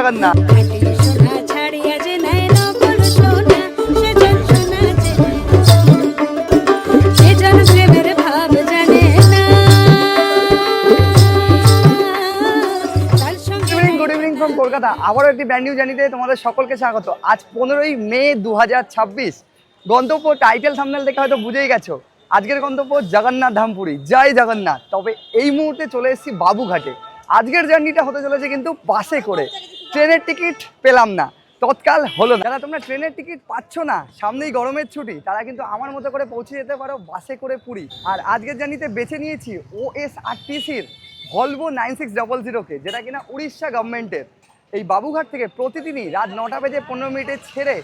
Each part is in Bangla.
জগন্নাথ। কলকাতা আবারও একটি ব্র্যান্ড নিউ জার্নিতে তোমাদের সকলকে স্বাগত। আজ 15ই মে 2026। গন্তব্য টাইটেল থাম্বনেল দেখে হয়তো বুঝেই গেছো, আজকের গন্তব্য জগন্নাথ ধাম পুরী। জয় জগন্নাথ। তবে এই মুহূর্তে চলে এসেছি বাবুঘাটে। আজকের জার্নিটা হতে চলেছে কিন্তু বাসে করে। ট্রেনের টিকিট পেলাম না, তৎকাল হলো না। যারা তোমরা ট্রেনের টিকিট পাচ্ছ না, সামনেই গরমের ছুটি, তারা কিন্তু আমার মতো করে পৌঁছে যেতে পারো বাসে করে পুরী। আর আজকের জার্নিতে বেছে নিয়েছি OSRTCর ভলভো 9600কে, যেটা কিনা উড়িষ্যা গভর্নমেন্টের। এই বাবুঘাট থেকে প্রতিদিনই রাত 9টা বেজে 15 মিনিটে ছেড়ে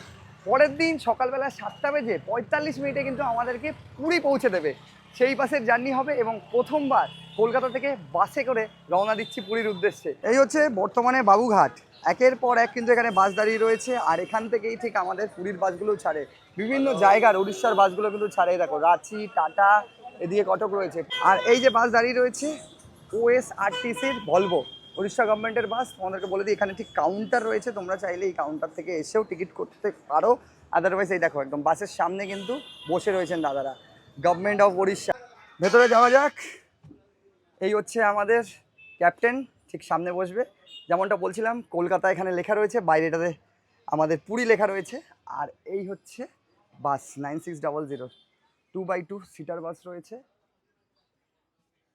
পরের দিন সকালবেলা 7টা বেজে 45 মিনিটে কিন্তু আমাদেরকে পুরী পৌঁছে দেবে। সেই বাসের জার্নি হবে এবং প্রথমবার কলকাতা থেকে বাসে করে রওনা দিচ্ছি পুরীর উদ্দেশ্যে। এই হচ্ছে বর্তমানে বাবুঘাট। একের পর এক কিন্তু এখানে বাস দাঁড়িয়ে রয়েছে, আর এখান থেকেই ঠিক আমাদের পুরীর বাসগুলো ছাড়ে। বিভিন্ন জায়গার উড়িষ্যার বাসগুলো কিন্তু ছাড়ে। দেখো রাঁচি, টাটা, এদিকে কটক রয়েছে। আর এই যে বাস দাঁড়িয়ে রয়েছে OSRTCর ভলভো, উড়িষ্যা গভর্নমেন্টের বাস। তোমাদেরকে বলে দিই, এখানে ঠিক কাউন্টার রয়েছে, তোমরা চাইলে এই কাউন্টার থেকে এসেও টিকিট করতে পারো। আদারওয়াইজ এই দেখো একদম বাসের সামনে কিন্তু বসে রয়েছেন দাদারা, গভর্নমেন্ট অফ উড়িষ্যা। ভেতরে যাওয়া যাক। এই হচ্ছে আমাদের ক্যাপ্টেন, ঠিক সামনে বসবে। যেমনটা বলছিলাম, কলকাতা এখানে লেখা রয়েছে, বাইরেটাতে আমাদের পুরী লেখা রয়েছে। আর এই হচ্ছে বাস 9600, 2x2 সিটার বাস রয়েছে।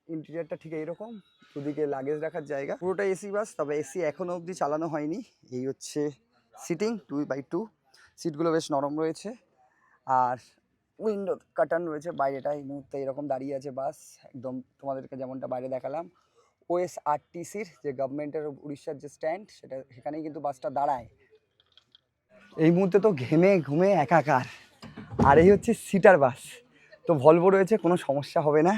ইন্টেরিয়ারটা ঠিক এইরকম, দুদিকে লাগেজ রাখার জায়গা। পুরোটা এসি বাস, তবে এসি এখনও অবধি চালানো হয়নি। এই হচ্ছে সিটিং, 2x2 সিটগুলো বেশ নরম রয়েছে। আর উইন্ডো কাটান রয়েছে। বাইরেটা এই মুহূর্তে এরকম দাঁড়িয়ে আছে বাস, একদম তোমাদেরকে যেমনটা বাইরে দেখালাম। OSRTCর যে গভর্নমেন্টের উড়িষ্যার যে স্ট্যান্ড, সেখানেই কিন্তু বাসটা দাঁড়ায়। এই মুহূর্তে তো ঘেমে ঘুমে একাকার। আর এই হচ্ছে সিটার বাস। তো ভলভো রয়েছে, কোনো সমস্যা হবে না।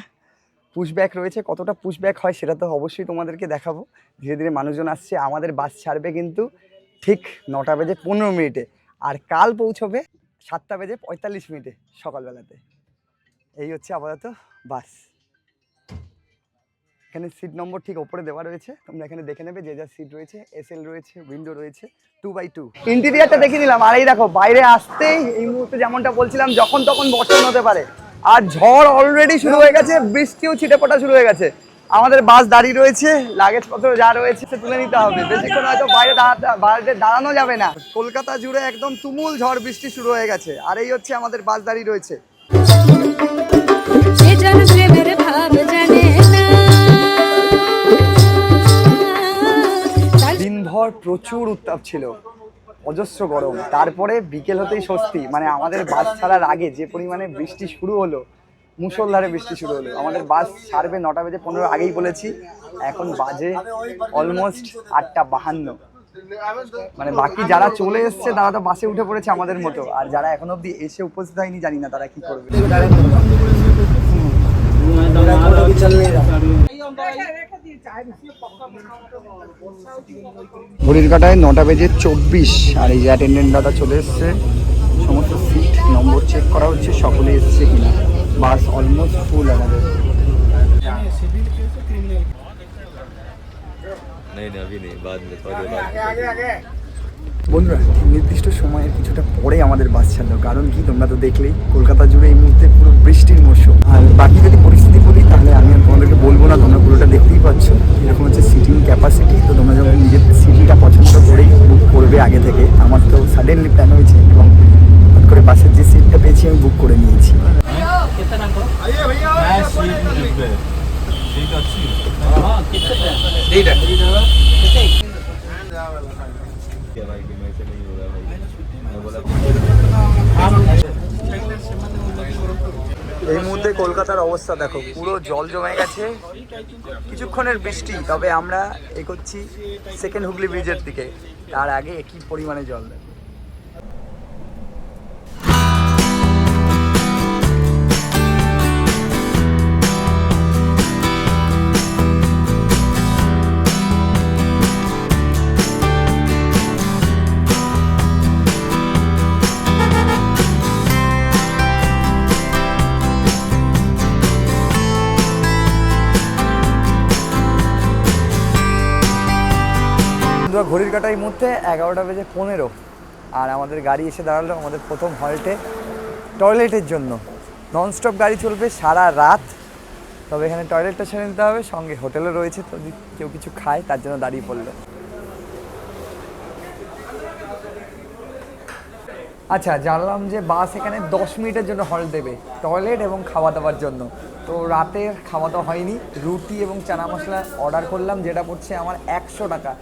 পুশব্যাক রয়েছে, কতটা পুশব্যাক হয় সেটা তো অবশ্যই তোমাদেরকে দেখাবো। ধীরে ধীরে মানুষজন আসছে। আমাদের বাস ছাড়বে কিন্তু ঠিক 9টা বেজে 15 মিনিটে, আর কাল পৌঁছবে 7টা বেজে 45 মিনিটে সকালবেলাতে। এই হচ্ছে আপাতত বাস। এখানে সিট নম্বর ঠিক ওপরে দেওয়া রয়েছে, তোমরা এখানে দেখে নেবে যে যার সিট রয়েছে। SL রয়েছে, উইন্ডো রয়েছে, 2x2। ইন্টেরিয়ারটা দেখে নিলাম। আর এই দেখো বাইরে আসতেই এই মুহূর্তে যেমনটা বলছিলাম, যখন তখন বর্ষণ হতে পারে। আর ঝড় অলরেডি শুরু হয়ে গেছে, বৃষ্টিও ছিটে পড়া শুরু হয়ে গেছে। আমাদের বাস দাঁড়িয়ে রয়েছে, লাগেজপত্র যা রয়েছে সে তুলে নিতে হবে। বেশিক্ষণ হয়তো বাইরে দাঁড়ানো যাবে না। কলকাতা জুড়ে একদম তুমুল ঝড় বৃষ্টি শুরু হয়ে গেছে। আর এই হচ্ছে আমাদের বাস দাঁড়িয়ে রয়েছে। দিনভর প্রচুর উত্তাপ ছিল, অজস্র গরম। তারপরে বিকেল হতেই স্বস্তি। মানে আমাদের বাস ছাড়ার আগে যে পরিমাণে বৃষ্টি শুরু হলো, মুষলধারে বৃষ্টি শুরু হলো। আমাদের বাস ছাড়বে 9টা বেজে 15 আগেই বলেছি। এখন বাজে অলমোস্ট 8:52। মানে বাকি যারা চলে এসছে তারা তো বাসে উঠে পড়েছে আমাদের মতো, আর যারা এখন অবধি এসে উপস্থিত হয়নি জানি না তারা কি করবে। ঘড়ির কাটায় 9টা বেজে 24, আর এই যে অ্যাটেন্ডেন্ট দাদা চলে এসছে। সমস্ত সিট নম্বর চেক করা হচ্ছে, সকলে এসছে কিনা। বাস অলমোস্ট ফুল আমাদের। বন্ধুরা, নির্দিষ্ট সময়ের কিছুটা পরে আমাদের বাস ছাড়লো। কারণ কি, তোমরা তো দেখলেই কলকাতা জুড়ে এই মুহূর্তে পুরো বৃষ্টির মৌসুম। আর বাকি যদি পরিস্থিতি বলি তাহলে আমি আর তোমাদেরকে বলবো না, তোমরা পুরোটা দেখতেই পাচ্ছ। এরকম হচ্ছে সিটিং ক্যাপাসিটি। তো তোমরা যখন নিজের সিটিটা পছন্দ করেই বুক করবে আগে থেকে। আমার তো সাডেনলি প্ল্যান হয়েছে এবং হঠাৎ করে বাসের যে সিটটা পেয়েছি আমি বুক করে নিয়েছি। এই মুহূর্তে কলকাতার অবস্থা দেখো, পুরো জল জমে গেছে। কিছুক্ষণের বৃষ্টি, তবে আমরা এগোচ্ছি সেকেন্ড হুগলি ব্রিজের দিকে। তার আগে কি পরিমাণে জল। বন্ধুরা ঘড়ির কাঁটার মুহূর্তে 11:15 আর আমাদের গাড়ি এসে দাঁড়ালো আমাদের প্রথম হল্টে টয়লেটের জন্য। ননস্টপ গাড়ি চলবে সারা রাত, তবে এখানে টয়লেটটা ছেড়ে নিতে হবে, সঙ্গে হোটেলও রয়েছে, তো যদি কেউ কিছু খায় তার জন্য দাঁড়িয়ে পড়লো। আচ্ছা, জানলাম যে বাস এখানে 10 মিনিটের জন্য হল্ট দেবে টয়লেট এবং খাওয়া দাওয়ার জন্য। তো রাতের খাওয়া দাওয়া হয়নি, রুটি এবং চানা মশলা অর্ডার করলাম, যেটা পড়ছে আমার 100 টাকা।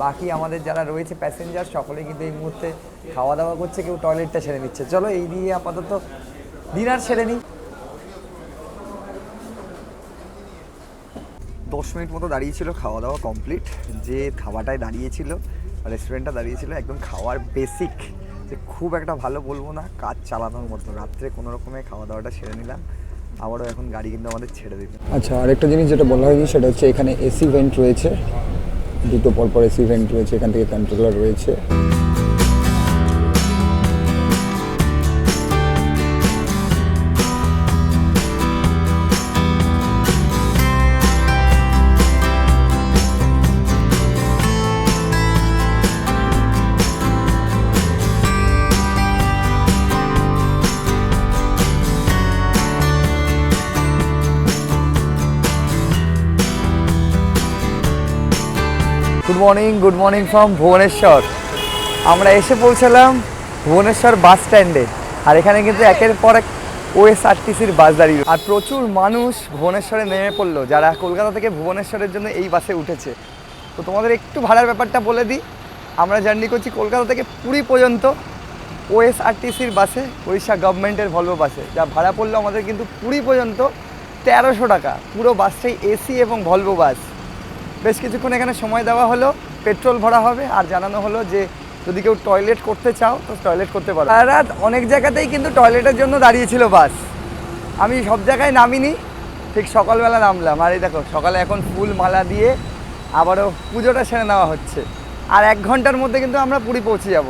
বাকি আমাদের যারা রয়েছে প্যাসেঞ্জার সকলে কিন্তু এই মুহূর্তে খাওয়া দাওয়া করছে, কেউ টয়লেটটা ছেড়ে নিচ্ছে। চলো এই দিয়ে আপাতত ডিনার সেরে নিই। 10 মিনিট মতো দাঁড়িয়েছিল, খাওয়া দাওয়া কমপ্লিট। যে ধাবাটায় দাঁড়িয়েছিল, রেস্টুরেন্টটা দাঁড়িয়েছিল, একদম খাওয়ার বেসিক, যে খুব একটা ভালো বলবো না, কাজ চালানোর মতো। রাত্রে কোনো রকমে খাওয়া দাওয়াটা সেরে নিলাম, আবারও এখন গাড়ি কিন্তু আমাদের ছেড়ে দিল। আচ্ছা, আরেকটা জিনিস যেটা বলা হয়নি সেটা হচ্ছে এখানে এসি ভেন্ট রয়েছে, দুটো পরপর এসি ভেন্ট রয়েছে, এখান থেকে কন্ট্রোলার রয়েছে। Good morning from Bhubaneswar. আমরা এসে পৌঁছালাম ভুবনেশ্বর বাস স্ট্যান্ডে, আর এখানে কিন্তু একের পর এক ওএসআরটিসির বাস দাঁড়িয়ে, আর প্রচুর মানুষ ভুবনেশ্বরে নেমে পড়লো যারা কলকাতা থেকে ভুবনেশ্বরের জন্য এই বাসে উঠেছে। তো তোমাদের একটু ভাড়ার ব্যাপারটা বলে দিই, আমরা জার্নি করছি কলকাতা থেকে পুরী পর্যন্ত ওএসআরটিসির বাসে, উড়িষ্যা গভর্নমেন্টের ভলভো বাসে, যা ভাড়া পড়লো আমাদের কিন্তু পুরী পর্যন্ত 1300 টাকা। পুরো বাসটাই এসি এবং ভলভো বাস। বেশ কিছুক্ষণ এখানে সময় দেওয়া হলো, পেট্রোল ভরা হবে, আর জানানো হলো যে যদি কেউ টয়লেট করতে চাও তো টয়লেট করতে পারো। আর রাত অনেক জায়গাতেই কিন্তু টয়লেটের জন্য দাঁড়িয়েছিল বাস, আমি সব জায়গায় নামিনি, ঠিক সকালবেলা নামলাম। আর এই দেখো সকালে এখন ফুল মালা দিয়ে আবারও পুজোটা সেরে নেওয়া হচ্ছে, আর 1 ঘন্টার মধ্যে কিন্তু আমরা পুরী পৌঁছে যাব।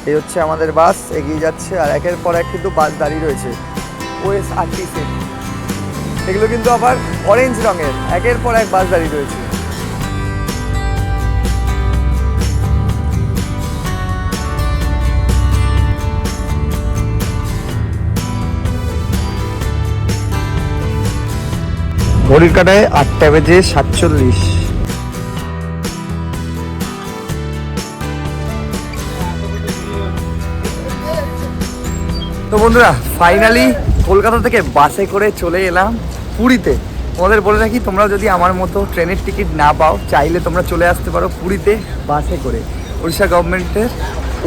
এই হচ্ছে আমাদের বাস এগিয়ে যাচ্ছে, আর একের পর এক কিন্তু বাস দাঁড়িয়ে রয়েছে ওএসআরটিসি। এগুলো কিন্তু আবার অরেঞ্জ রঙের, একের পর এক বাস দাঁড়িয়ে রয়েছে। ঘড়ির কাঁটায় 8:47। তো বন্ধুরা ফাইনালি কলকাতা থেকে বাসে করে চলে এলাম পুরীতে। তোমাদের বলে রাখি, তোমরা যদি আমার মতো ট্রেনের টিকিট না পাও, চাইলে তোমরা চলে আসতে পারো পুরীতে বাসে করে, উড়িষ্যা গভর্নমেন্টের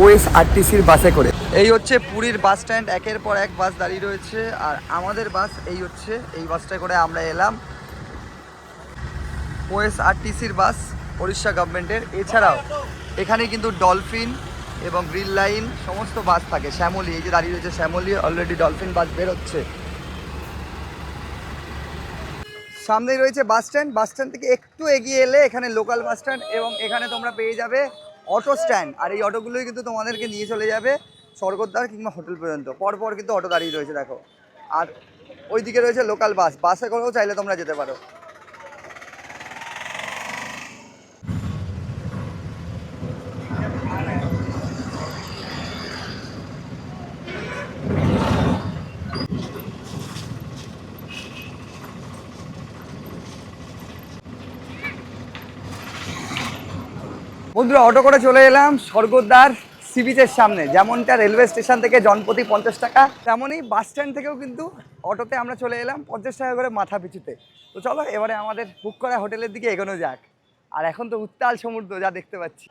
ওএসআরটিসির বাসে করে। এই হচ্ছে পুরীর বাস স্ট্যান্ড, একের পর এক বাস দাঁড়িয়ে রয়েছে, আর আমাদের বাস এই হচ্ছে, এই বাসটায় করে আমরা এলাম। ওএসআরটিসির বাস উড়িষ্যা গভর্নমেন্টের। এছাড়াও এখানে কিন্তু ডলফিন এবং গ্রিন লাইন সমস্ত বাস থাকে। শ্যামলী, এই যে দাঁড়িয়ে রয়েছে শ্যামলী, অলরেডি ডলফিন বাস বেরোচ্ছে। সামনেই রয়েছে বাস স্ট্যান্ড, বাস স্ট্যান্ড থেকে একটু এগিয়ে এলে এখানে লোকাল বাস স্ট্যান্ড, এবং এখানে তোমরা পেয়ে যাবে অটো স্ট্যান্ড। আর এই অটোগুলোই কিন্তু তোমাদেরকে নিয়ে চলে যাবে স্বর্গদ্বার কিংবা হোটেল পর্যন্ত। পরপর কিন্তু অটো দাঁড়িয়ে রয়েছে দেখো, আর ওইদিকে রয়েছে লোকাল বাস, বাসে করেও চাইলে তোমরা যেতে পারো। বন্ধুরা অটো করে চলে এলাম স্বর্গদ্বার সি বিচের সামনে। যেমনটা রেলওয়ে স্টেশন থেকে জনপ্রতি 50 টাকা, তেমনই বাস স্ট্যান্ড থেকেও কিন্তু অটোতে আমরা চলে এলাম 50 টাকা করে মাথা পিছুতে। তো চলো এবারে আমাদের বুক করা হোটেলের দিকে এগোনো যাক। আর এখন তো উত্তাল সমুদ্র যা দেখতে পাচ্ছি।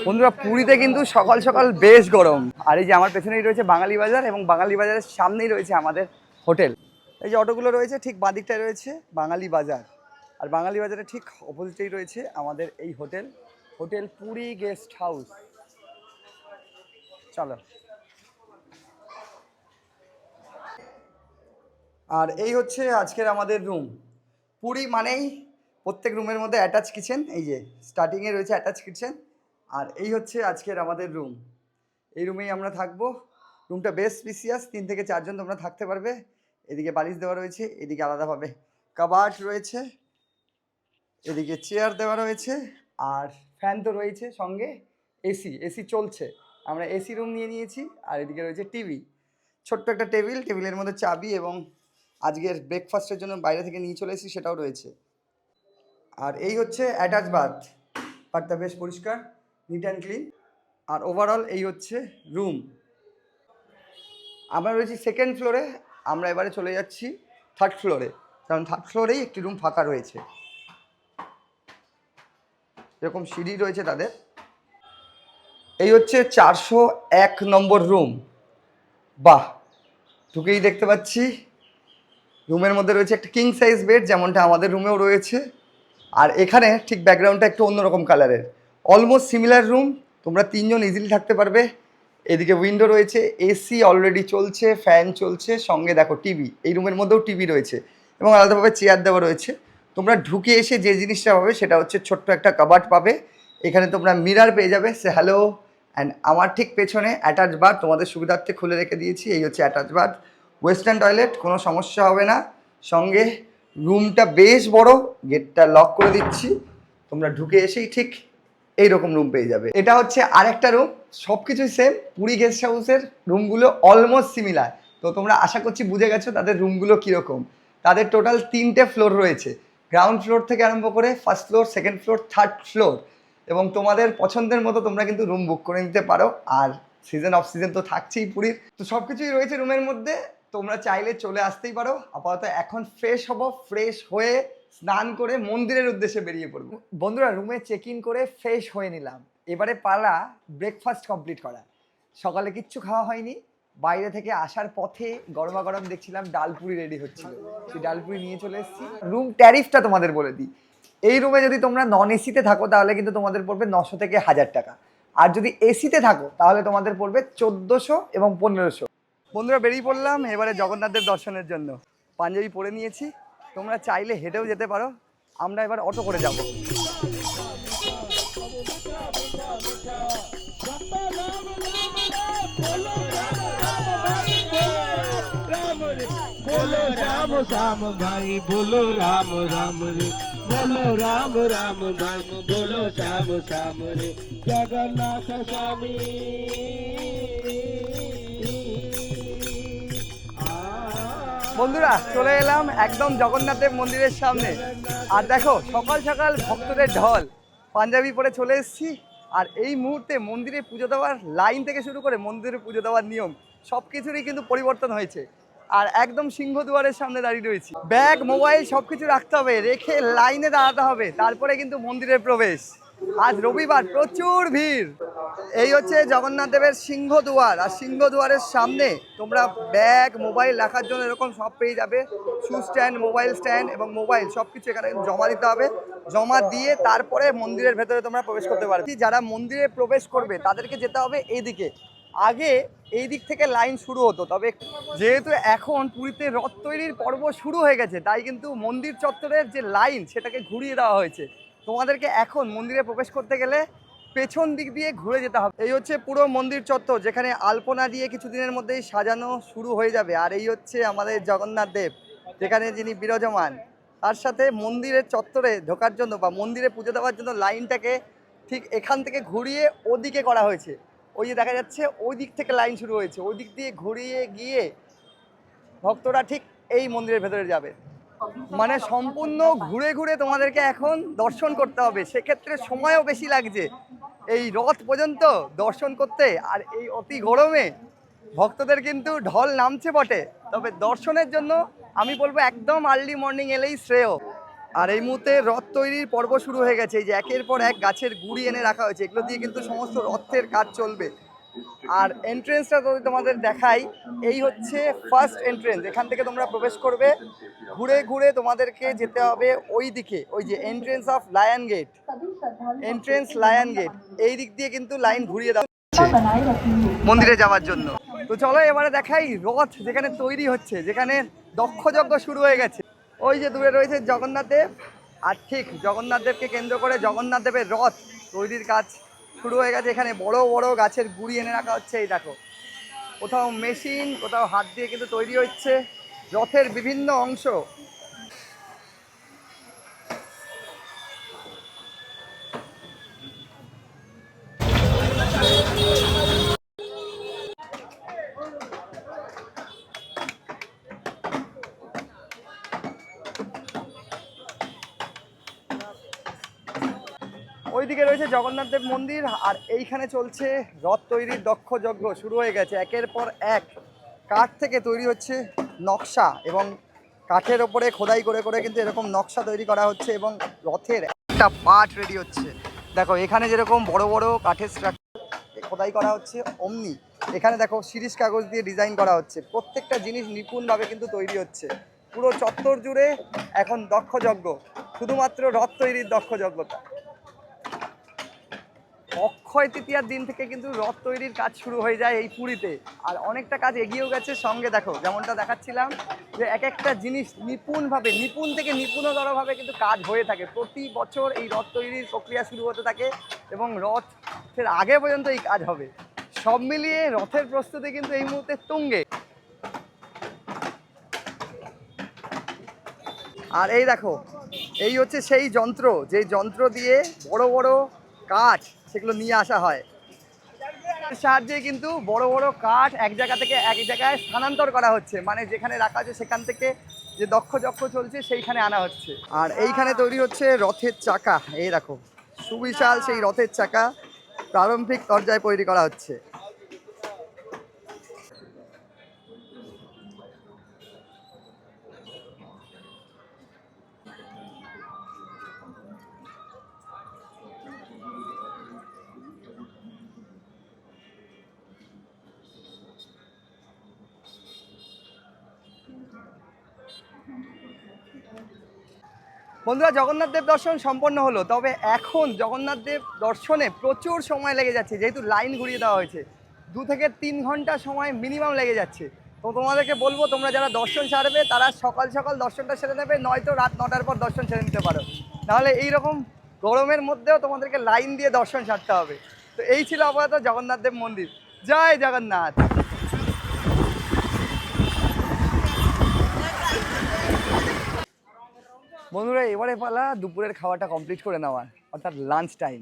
বন্ধুরা পুরীতে কিন্তু সকাল সকাল বেশ গরম। আর এই যে আমার পেছনেই রয়েছে বাঙালি বাজার, এবং বাঙালি বাজারের সামনেই রয়েছে আমাদের হোটেল। এই যে অটোগুলো রয়েছে ঠিক বাঁদিকটায় রয়েছে বাঙালি বাজার, আর বাঙালি বাজারের ঠিক অপোজিটেই রয়েছে আমাদের এই hotel, hotel Puri guest house. চলো। আর এই হচ্ছে আজকের আমাদের রুম। পুরী মানেই প্রত্যেক রুমের মধ্যে অ্যাটাচ কিচেন, এই যে স্টার্টিংয়ে রয়েছে অ্যাটাচ কিচেন। আর এই হচ্ছে আজকের আমাদের রুম, এই রুমেই আমরা থাকবো। রুমটা বেশ স্পেসিয়াস, 3 থেকে 4 জন তোমরা থাকতে পারবে। এদিকে বালিশ দেওয়া রয়েছে, এদিকে আলাদাভাবে কাবার্ড রয়েছে, এদিকে চেয়ার দেওয়া রয়েছে, আর ফ্যান তো রয়েছে, সঙ্গে এসি চলছে। আমরা এসি রুম নিয়ে নিয়েছি। আর এদিকে রয়েছে টিভি, ছোট্ট একটা টেবিলের মধ্যে চাবি এবং আজকের ব্রেকফাস্টের জন্য বাইরে থেকে নিয়ে চলে এসেছি, সেটাও রয়েছে। আর এই হচ্ছে অ্যাটাচ বাথটা বেশ পরিষ্কার, নিট অ্যান্ড ক্লিন। আর ওভারঅল এই হচ্ছে রুম। আমরা রয়েছি সেকেন্ড ফ্লোরে, আমরা এবারে চলে যাচ্ছি থার্ড ফ্লোরে, কারণ থার্ড ফ্লোরেই একটি রুম ফাঁকা রয়েছে। এরকম সিঁড়ি রয়েছে তাদের। এই হচ্ছে 401 নম্বর রুম। বাহ, ঢুকেই দেখতে পাচ্ছি রুমের মধ্যে রয়েছে একটা কিং সাইজ বেড, যেমনটা আমাদের রুমেও রয়েছে। আর এখানে ঠিক ব্যাকগ্রাউন্ডটা একটু অন্যরকম কালারের, অলমোস্ট সিমিলার রুম। তোমরা 3 জন ইজিলি থাকতে পারবে। এদিকে উইন্ডো রয়েছে, এসি অলরেডি চলছে, ফ্যান চলছে, সঙ্গে দেখো টিভি, এই রুমের মধ্যেও টিভি রয়েছে এবং আলাদাভাবে চেয়ার দেওয়া রয়েছে। তোমরা ঢুকে এসে যে জিনিসটা পাবে সেটা হচ্ছে ছোট্ট একটা কাবার্ড পাবে। এখানে তোমরা মিরার পেয়ে যাবে, সে হ্যালো। অ্যান্ড আমার ঠিক পেছনে অ্যাটাচ বাথ, তোমাদের সুবিধার্থে খুলে রেখে দিয়েছি। এই হচ্ছে অ্যাটাচ বাথ, ওয়েস্টার্ন টয়লেট, কোনো সমস্যা হবে না। সঙ্গে রুমটা বেশ বড়, গেটটা লক করে দিচ্ছি। তোমরা ঢুকে এসেই ঠিক এইরকম রুম পেয়ে যাবে। এটা হচ্ছে আরেকটা রুম, সব কিছুই সেম। পুরী গেস্ট হাউসের রুমগুলো অলমোস্ট সিমিলার। তো তোমরা আশা করছি বুঝে গেছো তাদের রুমগুলো কীরকম। তাদের টোটাল 3টে ফ্লোর রয়েছে, গ্রাউন্ড ফ্লোর থেকে আরম্ভ করে first floor, second floor, third floor. এবং তোমাদের পছন্দের মতো তোমরা কিন্তু রুম বুক করে নিতে পারো। আর সিজন অফ সিজন তো থাকছেই পুরীর, তো সব কিছুই রয়েছে রুমের মধ্যে। তোমরা চাইলে চলে আসতেই পারো। আপাতত এখন ফ্রেশ হব, ফ্রেশ হয়ে স্নান করে মন্দিরের উদ্দেশ্যে বেরিয়ে পড়বো। বন্ধুরা, রুমে চেক ইন করে ফ্রেশ হয়ে নিলাম। এবারে পালা ব্রেকফাস্ট কমপ্লিট করা। সকালে কিচ্ছু খাওয়া হয়নি, বাইরে থেকে আসার পথে গরমা গরম দেখছিলাম ডালপুরি রেডি হচ্ছিল, সেই ডালপুরি নিয়ে চলে এসেছি। রুম ট্যারিফটা তোমাদের বলে দিই, এই রুমে যদি তোমরা নন এসিতে থাকো তাহলে কিন্তু তোমাদের পড়বে 900 থেকে 1000 টাকা। আর যদি এসিতে থাকো তাহলে তোমাদের পড়বে 1400 এবং 1500। বন্ধুরা, বেরিয়ে পড়লাম এবারে জগন্নাথদেব দর্শনের জন্য। পাঞ্জাবি পরে নিয়েছি, তোমরা চাইলে হেঁটেও যেতে পারো, আমরা এবার অটো করে যাব। बोलो राम राम भाई बोलो राम राम रे बोलो राम राम भाई बोलो श्याम श्याम रे जगन्नाथ स्वामी বন্ধুরা, চলে এলাম একদম জগন্নাথদেব মন্দিরের সামনে। আর দেখো সকাল সকাল ভক্তদের ঢল, পাঞ্জাবি পরে চলে এসেছি। আর এই মুহূর্তে মন্দিরে পুজো দেওয়ার লাইন থেকে শুরু করে মন্দিরে পুজো দেওয়ার নিয়ম সব কিছুরই কিন্তু পরিবর্তন হয়েছে। আর একদম সিংহদুয়ারের সামনে দাঁড়িয়ে রয়েছি। ব্যাগ, মোবাইল সব কিছু রাখতে হবে, রেখে লাইনে দাঁড়াতে হবে, তারপরে কিন্তু মন্দিরের প্রবেশ। আজ রবিবার, প্রচুর ভিড়। এই হচ্ছে জগন্নাথ দেবের সিংহদুয়ার। আর সিংহদুয়ারের সামনে তোমরা ব্যাগ, মোবাইল রাখার জন্য এরকম সব পেয়ে যাবে। শু স্ট্যান্ড, মোবাইল স্ট্যান্ড এবং মোবাইল সব কিছু এখানে জমা দিতে হবে। জমা দিয়ে তারপরে মন্দিরের ভেতরে তোমরা প্রবেশ করতে পারবে। যারা মন্দিরে প্রবেশ করবে তাদেরকে যেতে হবে এইদিকে। আগে এই দিক থেকে লাইন শুরু হতো, তবে যেহেতু এখন পুরীতে রথ তৈরির পর্ব শুরু হয়ে গেছে, তাই কিন্তু মন্দির চত্বরের যে লাইন সেটাকে ঘুরিয়ে দেওয়া হয়েছে। তোমাদেরকে এখন মন্দিরে প্রবেশ করতে গেলে পেছন দিক দিয়ে ঘুরে যেতে হবে। এই হচ্ছে পুরো মন্দির চত্বর, যেখানে আলপনা দিয়ে কিছুদিনের মধ্যেই সাজানো শুরু হয়ে যাবে। আর এই হচ্ছে আমাদের জগন্নাথ দেব, যেখানে যিনি বিরাজমান। তার সাথে মন্দিরের চত্বরে ঢোকার জন্য বা মন্দিরে পুজো দেওয়ার জন্য লাইনটাকে ঠিক এখান থেকে ঘুরিয়ে ওদিকে করা হয়েছে। ওই যে দেখা যাচ্ছে ওই দিক থেকে লাইন শুরু হয়েছে, ওই দিক দিয়ে ঘুরিয়ে গিয়ে ভক্তরা ঠিক এই মন্দিরের ভেতরে যাবে। মানে সম্পূর্ণ ঘুরে ঘুরে তোমাদেরকে এখন দর্শন করতে হবে, সেক্ষেত্রে সময়ও বেশি লাগছে এই রথ পর্যন্ত দর্শন করতে। আর এই অতি গরমে ভক্তদের কিন্তু ঢল নামছে বটে, তবে দর্শনের জন্য আমি বলবো একদম আর্লি মর্নিং এলেই শ্রেয়। আর এই মুহূর্তে রথ তৈরির পর্ব শুরু হয়ে গেছে। এই যে একের পর এক গাছের গুঁড়ি এনে রাখা হয়েছে, এগুলো দিয়ে কিন্তু সমস্ত রথের কাজ চলবে। আর এন্ট্রেন্সটা যদি তোমাদের দেখাই, এই হচ্ছে ফার্স্ট এন্ট্রেন্স। এখান থেকে তোমরা প্রবেশ করবে, ঘুরে ঘুরে তোমাদেরকে যেতে হবে ওই দিকে, ওই যে entrance of lion gate, entrance lion gate. এই দিক দিয়ে কিন্তু লাইন ঘুরিয়ে দেওয়া মন্দিরে যাওয়ার জন্য। তো চলো এবারে দেখাই রথ যেখানে তৈরি হচ্ছে, যেখানে দক্ষযজ্ঞ শুরু হয়ে গেছে। ওই যে দূরে রয়েছে জগন্নাথ দেব, আর ঠিক জগন্নাথ দেবকে কেন্দ্র করে জগন্নাথ দেবের রথ তৈরির কাজ শুরু হয়ে গেছে। এখানে বড় বড় গাছের গুঁড়ি এনে রাখা হচ্ছে, এই দেখো কোথাও মেশিন, কোথাও হাত দিয়ে কিন্তু তৈরি হচ্ছে রথের বিভিন্ন অংশ। ওইদিকে রয়েছে জগন্নাথ দেব মন্দির, আর এইখানে চলছে রথ তৈরির দক্ষ যজ্ঞ শুরু হয়ে গেছে। একের পর এক কাঠ থেকে তৈরি হচ্ছে নকশা, এবং কাঠের ওপরে খোদাই করে করে কিন্তু এরকম নকশা তৈরি করা হচ্ছে, এবং রথের একটা পার্ট রেডি হচ্ছে। দেখো এখানে যেরকম বড় বড় কাঠের স্ট্রাকচার খোদাই করা হচ্ছে, অমনি এখানে দেখো শিরিষ কাগজ দিয়ে ডিজাইন করা হচ্ছে। প্রত্যেকটা জিনিস নিপুণভাবে কিন্তু তৈরি হচ্ছে। পুরো চত্বর জুড়ে এখন দক্ষ যজ্ঞ, শুধুমাত্র রথ তৈরির দক্ষ যজ্ঞতা। অক্ষয় তৃতীয়ার দিন থেকে কিন্তু রথ তৈরির কাজ শুরু হয়ে যায় এই পুরীতে, আর অনেকটা কাজ এগিয়েও গেছে। সঙ্গে দেখো যেমনটা দেখাচ্ছিলাম যে এক একটা জিনিস নিপুণভাবে, নিপুণ থেকে নিপুণতরভাবে কিন্তু কাজ হয়ে থাকে। প্রতি বছর এই রথ তৈরির প্রক্রিয়া শুরু হতে থাকে এবং রথের আগে পর্যন্ত এই কাজ হবে। সব মিলিয়ে রথের প্রস্তুতি কিন্তু এই মুহূর্তে তুঙ্গে। আর এই দেখো, এই হচ্ছে সেই যন্ত্র, যেই যন্ত্র দিয়ে বড় বড় কাঠ সেগুলো নিয়ে আসা হয়। সাহায্যে কিন্তু বড় বড় কাঠ এক জায়গা থেকে এক জায়গায় স্থানান্তর করা হচ্ছে, মানে যেখানে রাখা আছে সেখান থেকে যে দক্ষ যজ্ঞ চলছে সেইখানে আনা হচ্ছে। আর এইখানে তৈরি হচ্ছে রথের চাকা। এই দেখো সুবিশাল সেই রথের চাকা প্রারম্ভিক পর্যায়ে তৈরি করা হচ্ছে। বন্ধুরা, জগন্নাথ দেব দর্শন সম্পন্ন হলো, তবে এখন জগন্নাথ দেব দর্শনে প্রচুর সময় লেগে যাচ্ছে, যেহেতু লাইন ঘুরিয়ে দেওয়া হয়েছে। 2 থেকে 3 ঘন্টা সময় মিনিমাম লেগে যাচ্ছে। তো তোমাদেরকে বলবো, তোমরা যারা দর্শন সারবে তারা সকাল সকাল দর্শনটা সেরে নেবে, নয়তো রাত 9টার পর দর্শন সেরে নিতে পারো। নাহলে এইরকম গরমের মধ্যেও তোমাদেরকে লাইন দিয়ে দর্শন সারতে হবে। তো এই ছিল আপাতত জগন্নাথ দেব মন্দির। জয় জগন্নাথ। বন্ধুরা, এবারে পালা দুপুরের খাওয়াটা কমপ্লিট করে নেওয়ার, অর্থাৎ লাঞ্চ টাইম।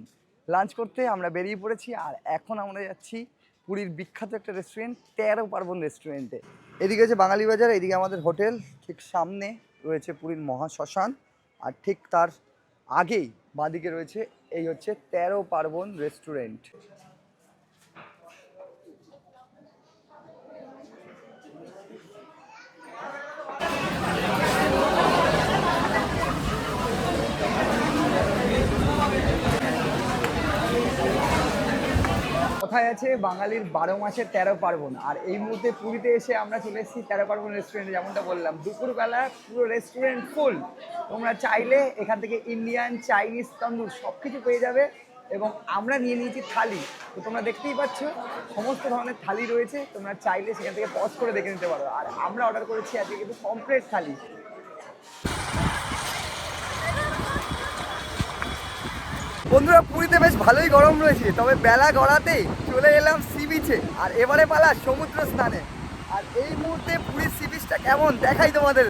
লাঞ্চ করতে আমরা বেরিয়ে পড়েছি, আর এখন আমরা যাচ্ছি পুরীর বিখ্যাত একটা রেস্টুরেন্ট, 13 পার্বণ রেস্টুরেন্টে। এদিকে হচ্ছে বাঙালি বাজার, এদিকে আমাদের হোটেল, ঠিক সামনে রয়েছে পুরীর মহাশ্মশান, আর ঠিক তার আগেই বাঁদিকে রয়েছে এই হচ্ছে 13 পার্বণ রেস্টুরেন্ট। কোথায় আছে বাঙালির 12 মাসের 13 পার্বণ, আর এই মুহূর্তে পুরীতে এসে আমরা চলে এসেছি 13 পার্বণ রেস্টুরেন্টে। যেমনটা বললাম, দুপুরবেলা পুরো রেস্টুরেন্ট ফুল। তোমরা চাইলে এখান থেকে ইন্ডিয়ান, চাইনিজ, তন্দুর সব কিছু পেয়ে যাবে, এবং আমরা নিয়ে নিয়েছি থালি। তো তোমরা দেখতেই পাচ্ছ সমস্ত ধরনের থালি রয়েছে, তোমরা চাইলে সেখান থেকে পজ করে দেখে নিতে পারো। আর আমরা অর্ডার করেছি আজকে কিন্তু কমপ্লিট থালি। বন্ধুরা, পুরীতে বেশ ভালোই গরম রয়েছে, তবে বেলা গড়াতেই চলে এলাম সি বিচে, আর এবারে পালা সমুদ্র স্নানে। আর এই মুহূর্তে পুরীর সি বিচটা কেমন দেখাই তোমাদের।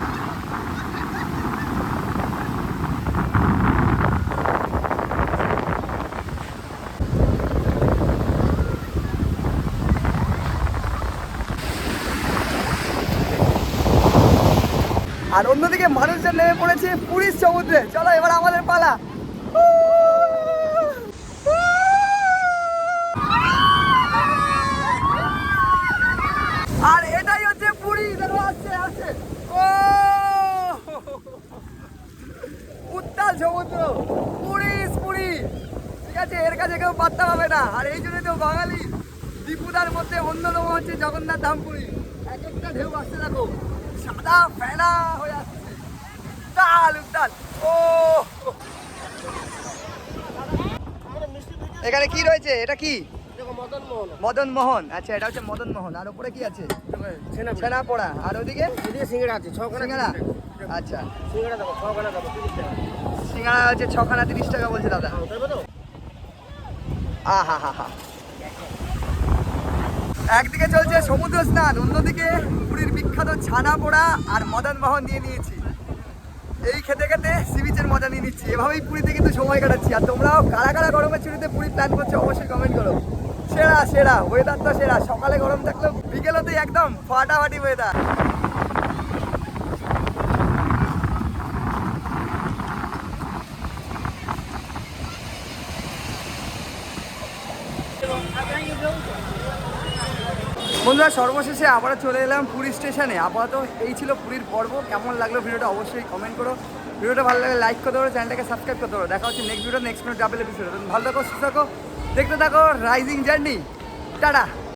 আর অন্যদিকে মানুষজন নেমে পড়েছে পুরীর সমুদ্রে। চলো এবার আমাদের পালা। আর এটাই হচ্ছে পুরী। দেখো আসছে আসছে, ও উত্তাল সমুদ্র, পুরী পুরী। ঠিক আছে, এর কাছে কেউ পাত্তা পাবে না। আর এই জন্য তো বাঙালি দীপুদার মধ্যে অন্যতম হচ্ছে জগন্নাথ ধাম পুরী। এক একটা ঢেউ আসছে, দেখো সাদা ফেনা হয়ে আসছে, উত্তাল উত্তাল। ও এখানে কি রয়েছে? এটা কি? মদন মোহন। আচ্ছা, এটা হচ্ছে মদন মোহন। আর উপরে কি আছে? ছানা পোড়া। আর ওদিকে সিঙ্গাড়া আছে, 6 সিঙ্গাড়া। আচ্ছা, সিঙ্গাড়া দেবো, 6খানা দেবো, 30 টাকা। সিঙ্গাড়া হচ্ছে 6খানা 30 টাকা বলছে দাদা। আহা হা হা, একদিকে চলছে সমুদ্র স্নান, অন্যদিকে পুরীর বিখ্যাত ছানা পোড়া আর মদন মোহন নিয়ে নিয়েছি। এই খেতে খেতে সি বিচের মজা নিয়ে নিচ্ছি। এভাবেই পুরীতে কিন্তু সময় কাটাচ্ছি। আর তোমরাও কারা কারা গরমের ছুটিতে পুরী প্ল্যান করছো অবশ্যই কমেন্ট করো। সেরা সেরা ওয়েদার তো সেরা, সকালে গরম থাকলেও বিকেলতেই একদম ফাটাফাটি ওয়েদার। বন্ধুরা সর্বশেষে আবারও চলে এলাম পুরী স্টেশনে। আপাতত এই ছিল পুরীর পর্ব। কেমন লাগলো ভিডিওটা অবশ্যই কমেন্ট করো। ভিডিওটা ভালো লাগলে লাইক করতে পারো, চ্যানেলটাকে সাবস্ক্রাইব করতে পারো। দেখা হচ্ছে next video, next double episode. ভালো থাকো, সুস্থ থাকো, দেখতে থাকো রাইজিং জার্নি। টাটা।